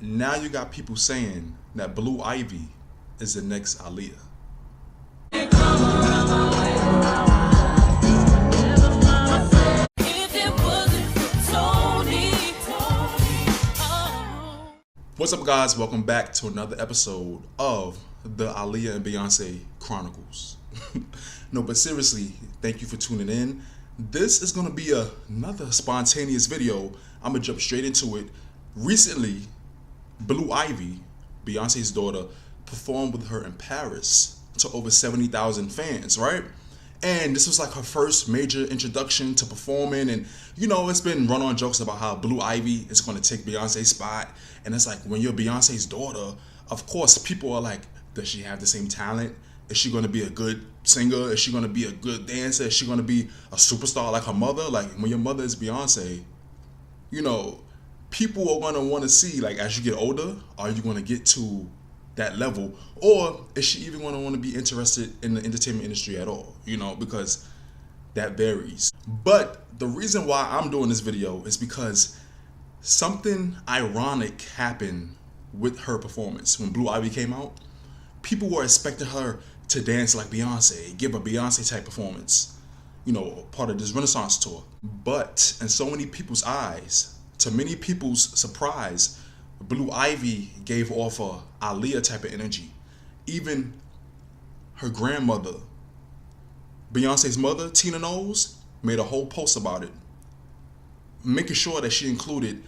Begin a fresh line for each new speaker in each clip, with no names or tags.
Now you got people saying that Blue Ivy is the next Aaliyah. What's up, guys? Welcome back to another episode of the Aaliyah and Beyonce Chronicles. No, but seriously, thank you for tuning in. This is going to be another spontaneous video. I'm going to jump straight into it. Recently, Blue Ivy, Beyonce's daughter, performed with her in Paris to over 70,000 fans, right? And this was like her first major introduction to performing. And, you know, it's been run on jokes about how Blue Ivy is going to take Beyonce's spot. And it's like, when you're Beyonce's daughter, of course, people are like, does she have the same talent? Is she going to be a good singer? Is she going to be a good dancer? Is she going to be a superstar like her mother? Like, when your mother is Beyonce, you know, people are going to want to see, like, as you get older, are you going to get to that level? Or is she even going to want to be interested in the entertainment industry at all? You know, because that varies. But the reason why I'm doing this video is because something ironic happened with her performance. When Blue Ivy came out, people were expecting her to dance like Beyonce, give a Beyonce type performance, you know, part of this Renaissance tour. But in so many people's eyes, to many people's surprise, Blue Ivy gave off a Aaliyah type of energy. Even her grandmother, Beyonce's mother, Tina Knowles, made a whole post about it, making sure that she included,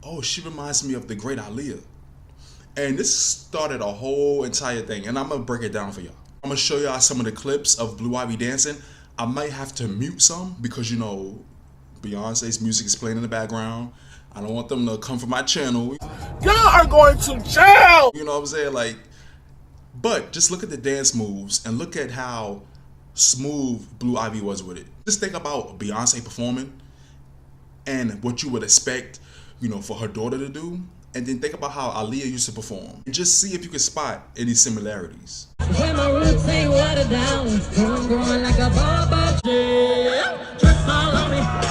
oh, she reminds me of the great Aaliyah. And this started a whole entire thing, and I'm gonna break it down for y'all. I'm gonna show y'all some of the clips of Blue Ivy dancing. I might have to mute some because, you know, Beyonce's music is playing in the background. I don't want them to come from my channel.
Y'all are going to jail!
You know what I'm saying? Like, but just look at the dance moves and look at how smooth Blue Ivy was with it. Just think about Beyonce performing and what you would expect, you know, for her daughter to do. And then think about how Aaliyah used to perform. And just see if you can spot any similarities.
When my roots ain't watered down, growing like a barber. Drip all on me.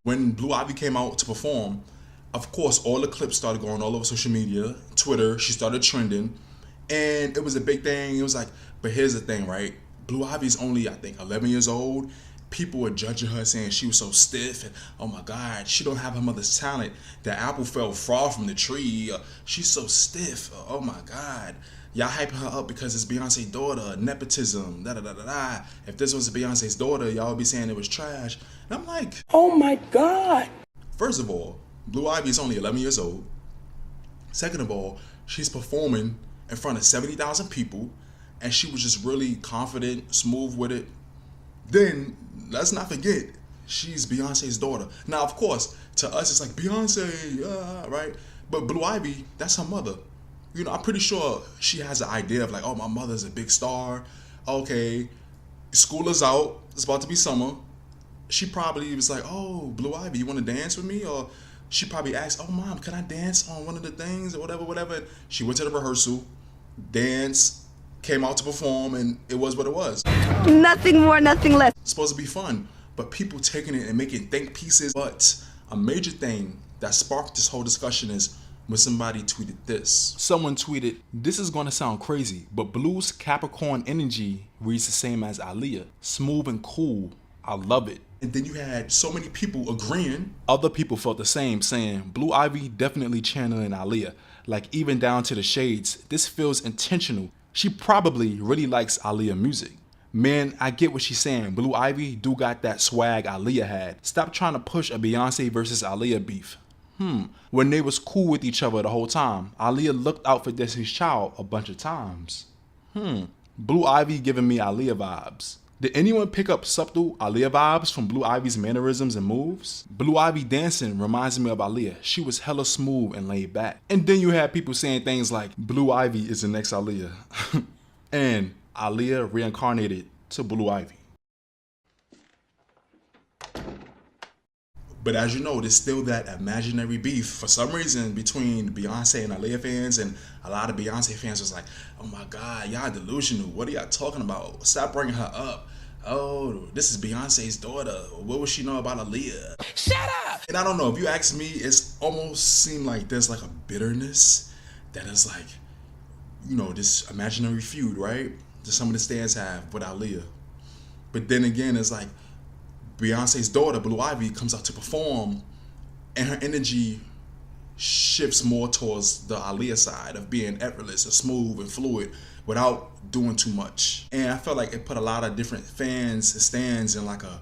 When Blue Ivy came out to perform, of course, all the clips started going all over social media, Twitter. She started trending, and it was a big thing. It was like, but here's the thing, right? Blue Ivy's only, I think, 11 years old. People were judging her, saying she was so stiff, and oh my God, she don't have her mother's talent. The apple fell far from the tree. She's so stiff. Oh my God. Y'all hyping her up because it's Beyonce's daughter, nepotism, da da da da da. If this was Beyonce's daughter, y'all would be saying it was trash. And I'm like,
Oh my God.
first of all, Blue Ivy is only 11 years old. Second of all, she's performing in front of 70,000 people, and she was just really confident, smooth with it. Then, let's not forget, she's Beyonce's daughter. Now, of course, to us, it's like, Beyonce, right? But Blue Ivy, that's her mother. You know, I'm pretty sure she has an idea of like, oh, my mother's a big star. Okay, school is out. It's about to be summer. She probably was like, oh, Blue Ivy, you want to dance with me? Or she probably asked, oh, Mom, can I dance on one of the things or whatever, whatever. She went to the rehearsal, danced, came out to perform, and it was what it was.
Nothing more, nothing less.
It's supposed to be fun, but people taking it and making think pieces. But a major thing that sparked this whole discussion is when somebody tweeted this. Someone tweeted, this is going to sound crazy, but Blue's Capricorn energy reads the same as Aaliyah. Smooth and cool. I love it. And then you had so many people agreeing. Other people felt the same, saying Blue Ivy definitely channeling Aaliyah. Like, even down to the shades. This feels intentional. She probably really likes Aaliyah music. Man, I get what she's saying. Blue Ivy do got that swag Aaliyah had. Stop trying to push a Beyonce versus Aaliyah beef. When they was cool with each other the whole time. Aaliyah looked out for Destiny's Child a bunch of times. Blue Ivy giving me Aaliyah vibes. Did anyone pick up subtle Aaliyah vibes from Blue Ivy's mannerisms and moves? Blue Ivy dancing reminds me of Aaliyah. She was hella smooth and laid back. And then you had people saying things like, Blue Ivy is the next Aaliyah. And Aaliyah reincarnated to Blue Ivy. But as you know, there's still that imaginary beef for some reason between Beyonce and Aaliyah fans, and a lot of Beyonce fans was like, oh my God, y'all delusional. What are y'all talking about? Stop bringing her up. Oh, this is Beyonce's daughter. What would she know about Aaliyah?
Shut up!
And I don't know, if you ask me, it's almost seemed like there's like a bitterness that is like, this imaginary feud, right? That some of the stands have with Aaliyah. But then again, it's like Beyonce's daughter, Blue Ivy, comes out to perform, and her energy shifts more towards the Aaliyah side of being effortless and smooth and fluid without doing too much. And I felt like it put a lot of different fans and stands in like a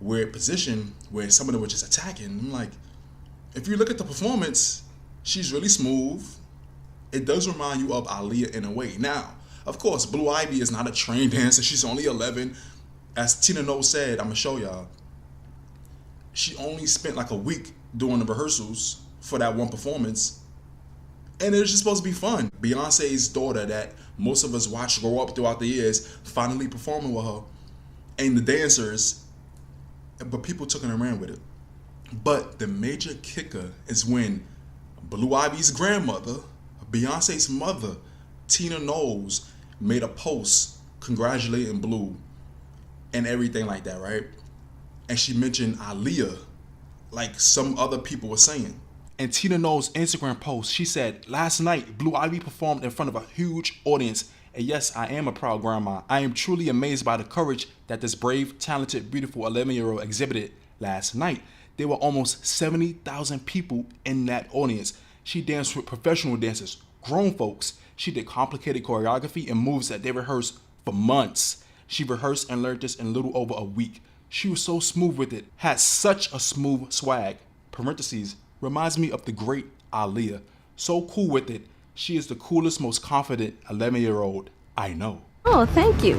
weird position where some of them were just attacking. I'm like, if you look at the performance, she's really smooth. It does remind you of Aaliyah in a way. Now, of course, Blue Ivy is not a trained dancer. She's only 11. As Tina Knowles said, I'm gonna show y'all, she only spent like a week doing the rehearsals for that one performance, and it was just supposed to be fun. Beyonce's daughter that most of us watch grow up throughout the years, finally performing with her, and the dancers, but people took it and ran with it. But the major kicker is when Blue Ivy's grandmother, Beyonce's mother, Tina Knowles, made a post congratulating Blue and everything like that, right? And she mentioned Aaliyah, like some other people were saying. And Tina Knowles' Instagram post, she said, last night, Blue Ivy performed in front of a huge audience. And yes, I am a proud grandma. I am truly amazed by the courage that this brave, talented, beautiful 11-year-old exhibited last night. There were almost 70,000 people in that audience. She danced with professional dancers, grown folks. She did complicated choreography and moves that they rehearsed for months. She rehearsed and learned this in a little over a week. She was so smooth with it, had such a smooth swag. Parentheses, reminds me of the great Aaliyah. So cool with it. She is the coolest, most confident 11-year-old I know.
Oh, thank you.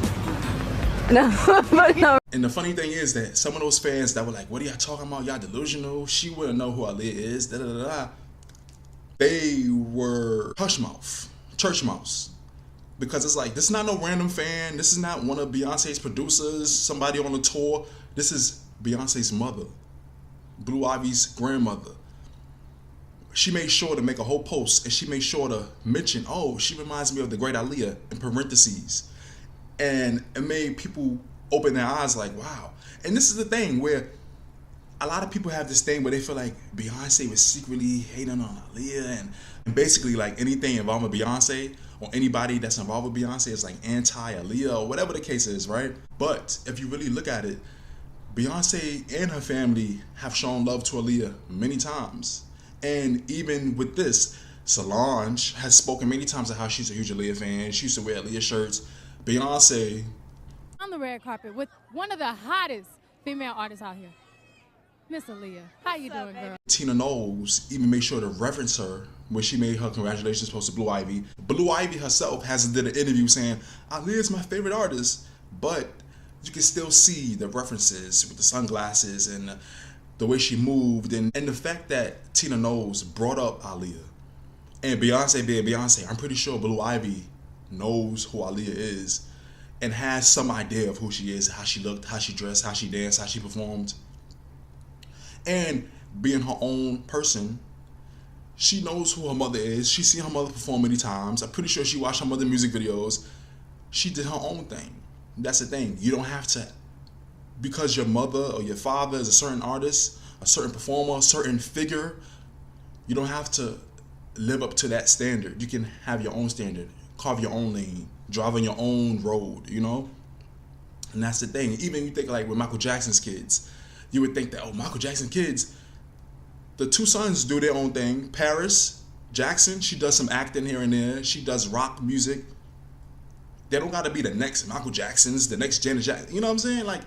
No, but no.
And the funny thing is that some of those fans that were like, what are y'all talking about? Y'all delusional. She wouldn't know who Aaliyah is. Da, da, da, da. They were hush mouth, church mouse. Because it's like, this is not no random fan. This is not one of Beyonce's producers, somebody on the tour. This is Beyonce's mother, Blue Ivy's grandmother. She made sure to make a whole post, and she made sure to mention, oh, she reminds me of the great Aaliyah, in parentheses. And it made people open their eyes like, wow. And this is the thing where a lot of people have this thing where they feel like Beyonce was secretly hating on Aaliyah, and basically like anything involving Beyonce or anybody that's involved with Beyonce is like anti-Aaliyah or whatever the case is, right? But if you really look at it, Beyonce and her family have shown love to Aaliyah many times. And even with this, Solange has spoken many times of how she's a huge Aaliyah fan. She used to wear Aaliyah shirts. Beyonce
On the red carpet with one of the hottest female artists out here, Miss Aaliyah. How you doing, girl?
Tina Knowles even made sure to reference her when she made her congratulations post to Blue Ivy. Blue Ivy herself hasn't did an interview saying, Aaliyah's my favorite artist, but you can still see the references with the sunglasses and the way she moved, and the fact that Tina Knowles brought up Aaliyah. And Beyonce being Beyonce, I'm pretty sure Blue Ivy knows who Aaliyah is and has some idea of who she is, how she looked, how she dressed, how she danced, how she performed. And being her own person, she knows who her mother is. She's seen her mother perform many times. I'm pretty sure she watched her mother's music videos. She did her own thing. That's the thing. You don't have to, because your mother or your father is a certain artist, a certain performer, a certain figure, you don't have to live up to that standard. You can have your own standard, carve your own lane, drive on your own road, you know? And that's the thing. Even you think like with Michael Jackson's kids, you would think that, oh, Michael Jackson's kids, the two sons do their own thing. Paris Jackson, she does some acting here and there. She does rock music. They don't got to be the next Michael Jacksons, the next Janet Jackson. You know what I'm saying? Like,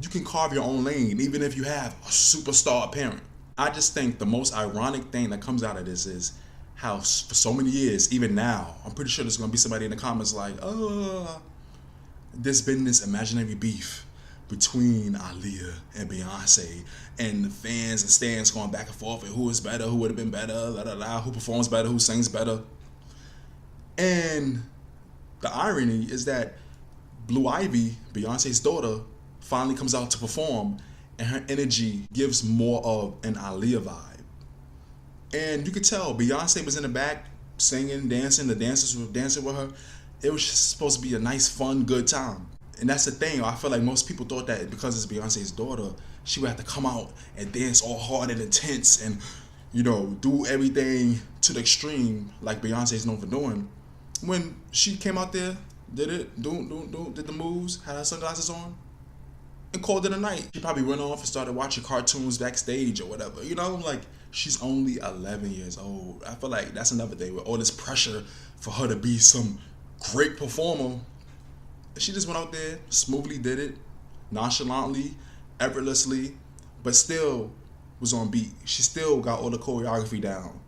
you can carve your own lane, even if you have a superstar parent. I just think the most ironic thing that comes out of this is how for so many years, even now, I'm pretty sure there's going to be somebody in the comments like, there's been this imaginary beef between Aaliyah and Beyonce, and the fans and stands going back and forth and who is better, who would have been better, who performs better, who sings better. And the irony is that Blue Ivy, Beyonce's daughter, finally comes out to perform, and her energy gives more of an Aaliyah vibe. And you could tell Beyonce was in the back singing, dancing, the dancers were dancing with her. It was just supposed to be a nice, fun, good time. And that's the thing, I feel like most people thought that because it's Beyonce's daughter, she would have to come out and dance all hard and intense and, you know, do everything to the extreme like Beyonce's known for doing. When she came out there, did the moves, had her sunglasses on, and called it a night. She probably went off and started watching cartoons backstage or whatever. You know, like, she's only 11 years old. I feel like that's another thing with all this pressure for her to be some great performer. She just went out there, smoothly did it, nonchalantly, effortlessly, but still was on beat. She still got all the choreography down.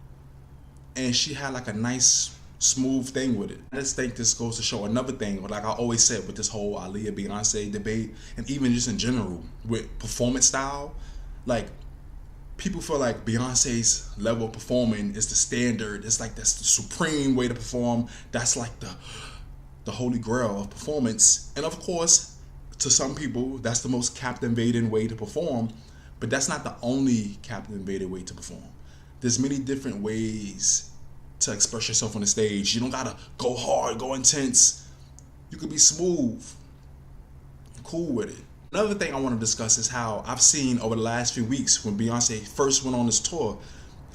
And she had like a nice, smooth thing with it. I just think this goes to show another thing, like I always said with this whole Aaliyah Beyonce debate, and even just in general with performance style, like people feel like Beyonce's level of performing is the standard. It's like that's the supreme way to perform. That's like the holy grail of performance. And of course, to some people, that's the most captivating way to perform, but that's not the only captivating way to perform. There's many different ways to express yourself on the stage. You don't gotta go hard, go intense. You could be smooth, cool with it. Another thing I want to discuss is how I've seen over the last few weeks when Beyonce first went on this tour,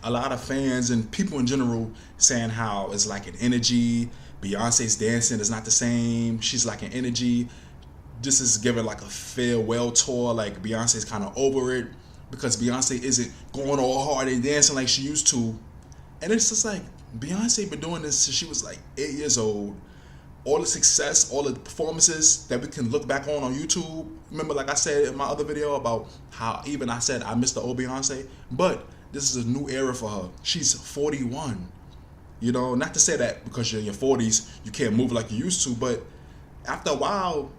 a lot of fans and people in general saying how it's like an energy. Beyonce's dancing is not the same. She's like an energy. This is giving like a farewell tour. Like Beyonce's kind of over it because Beyonce isn't going all hard and dancing like she used to. And it's just like, Beyonce been doing this since she was like 8 years old. All the success, all the performances that we can look back on YouTube. Remember, like I said in my other video about how even I said I miss the old Beyonce, but this is a new era for her. She's 41. You know, not to say that because you're in your 40s, you can't move like you used to, but after a while,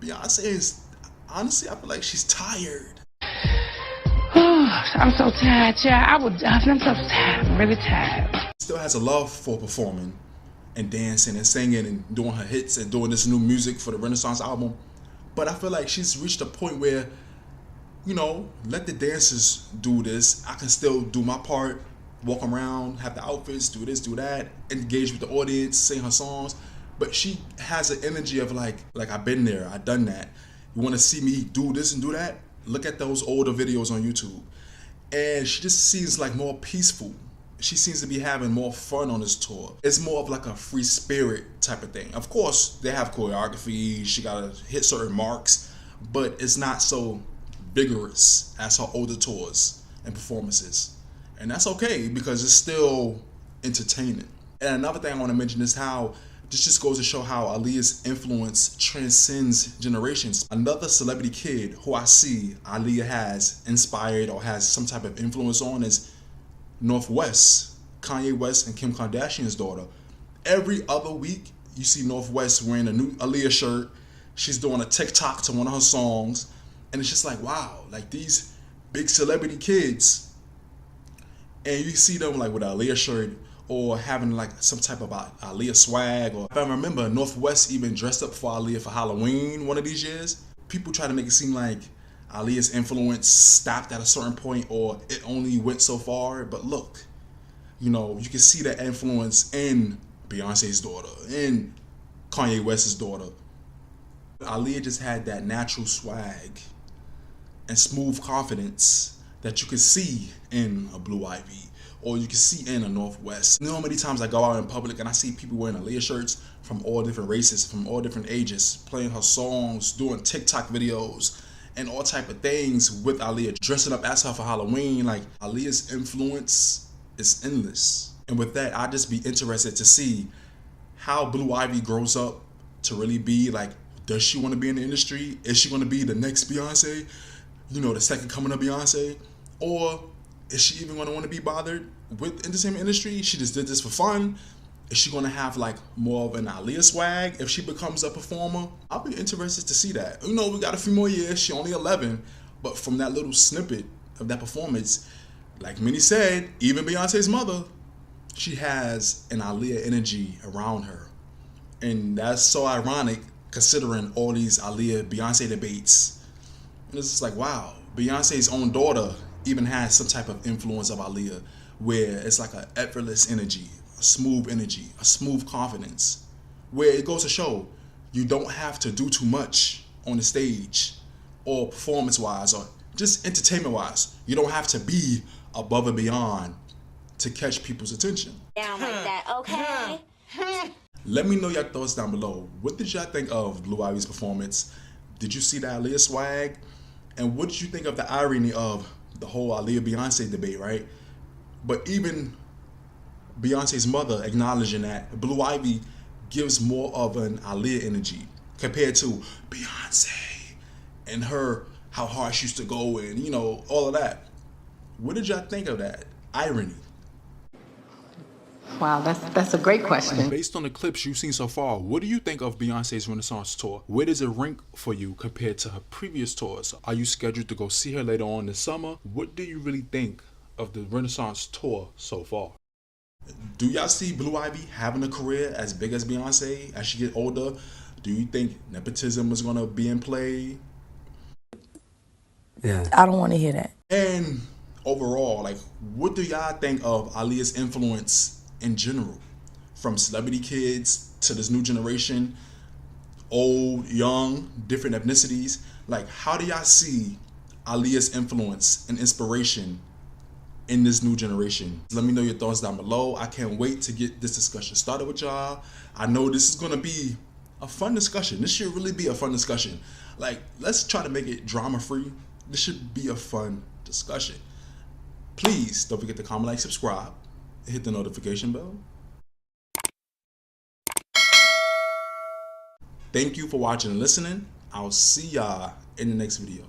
Beyonce is, honestly, I feel like she's tired.
I'm so tired, child. I'm so tired. I'm really tired.
Still has a love for performing and dancing and singing and doing her hits and doing this new music for the Renaissance album. But I feel like she's reached a point where, you know, let the dancers do this. I can still do my part, walk around, have the outfits, do this, do that, engage with the audience, sing her songs. But she has an energy of like I've been there, I've done that. You want to see me do this and do that? Look at those older videos on YouTube. And she just seems like more peaceful. She seems to be having more fun on this tour. It's more of like a free spirit type of thing. Of course, they have choreography. She gotta hit certain marks, but it's not so vigorous as her older tours and performances. And that's okay because it's still entertaining. And another thing I want to mention is how this just goes to show how Aaliyah's influence transcends generations. Another celebrity kid who I see Aaliyah has inspired or has some type of influence on is North West, Kanye West and Kim Kardashian's daughter. Every other week, you see North West wearing a new Aaliyah shirt. She's doing a TikTok to one of her songs. And it's just like, wow, like these big celebrity kids. And you see them like with an Aaliyah shirt or having like some type of Aaliyah swag. Or if I remember, North West even dressed up for Aaliyah for Halloween one of these years. People try to make it seem like Aaliyah's influence stopped at a certain point or it only went so far. But look, you know, you can see that influence in Beyonce's daughter, in Kanye West's daughter. Aaliyah just had that natural swag and smooth confidence that you could see in a Blue Ivy or you can see in a North West. You know how many times I go out in public and I see people wearing Aaliyah shirts from all different races, from all different ages, playing her songs, doing TikTok videos, and all type of things with Aaliyah, dressing up as her for Halloween. Like, Aaliyah's influence is endless. And with that, I'd just be interested to see how Blue Ivy grows up to really be like, does she want to be in the industry? Is she going to be the next Beyonce? You know, the second coming of Beyonce? Or is she even going to want to be bothered with the entertainment industry? She just did this for fun. Is she going to have like more of an Aaliyah swag if she becomes a performer? I'll be interested to see that. You know, we got a few more years. She only 11. But from that little snippet of that performance, like many said, even Beyonce's mother, she has an Aaliyah energy around her. And that's so ironic considering all these Aaliyah Beyonce debates. And it's just like, wow, Beyonce's own daughter even has some type of influence of Aaliyah, where it's like an effortless energy, a smooth confidence, where it goes to show you don't have to do too much on the stage or performance-wise or just entertainment-wise. You don't have to be above and beyond to catch people's attention.
Down like that, okay?
Let me know your thoughts down below. What did y'all think of Blue Ivy's performance? Did you see the Aaliyah swag? And what did you think of the irony of the whole Aaliyah-Beyonce debate, right? But even Beyonce's mother acknowledging that Blue Ivy gives more of an Aaliyah energy compared to Beyonce and her, how hard she used to go and, you know, all of that. What did y'all think of that irony?
Wow, that's a great question.
Based on the clips you've seen so far, what do you think of Beyonce's Renaissance tour? Where does it rank for you compared to her previous tours? Are you scheduled to go see her later on this summer? What do you really think of the Renaissance tour so far? Do y'all see Blue Ivy having a career as big as Beyonce as she get older? Do you think nepotism is gonna be in play?
Yeah.
I don't want to hear that.
And overall, like, what do y'all think of Aaliyah's influence in general? From celebrity kids to this new generation, old, young, different ethnicities. Like, how do y'all see Aaliyah's influence and inspiration in this new generation? Let me know your thoughts down below. I can't wait to get this discussion started with y'all. I know this is gonna be a fun discussion. This should really be a fun discussion. Like, let's try to make it drama free. This should be a fun discussion. Please don't forget to comment, like, subscribe, and hit the notification bell. Thank you for watching and listening. I'll see y'all in the next video.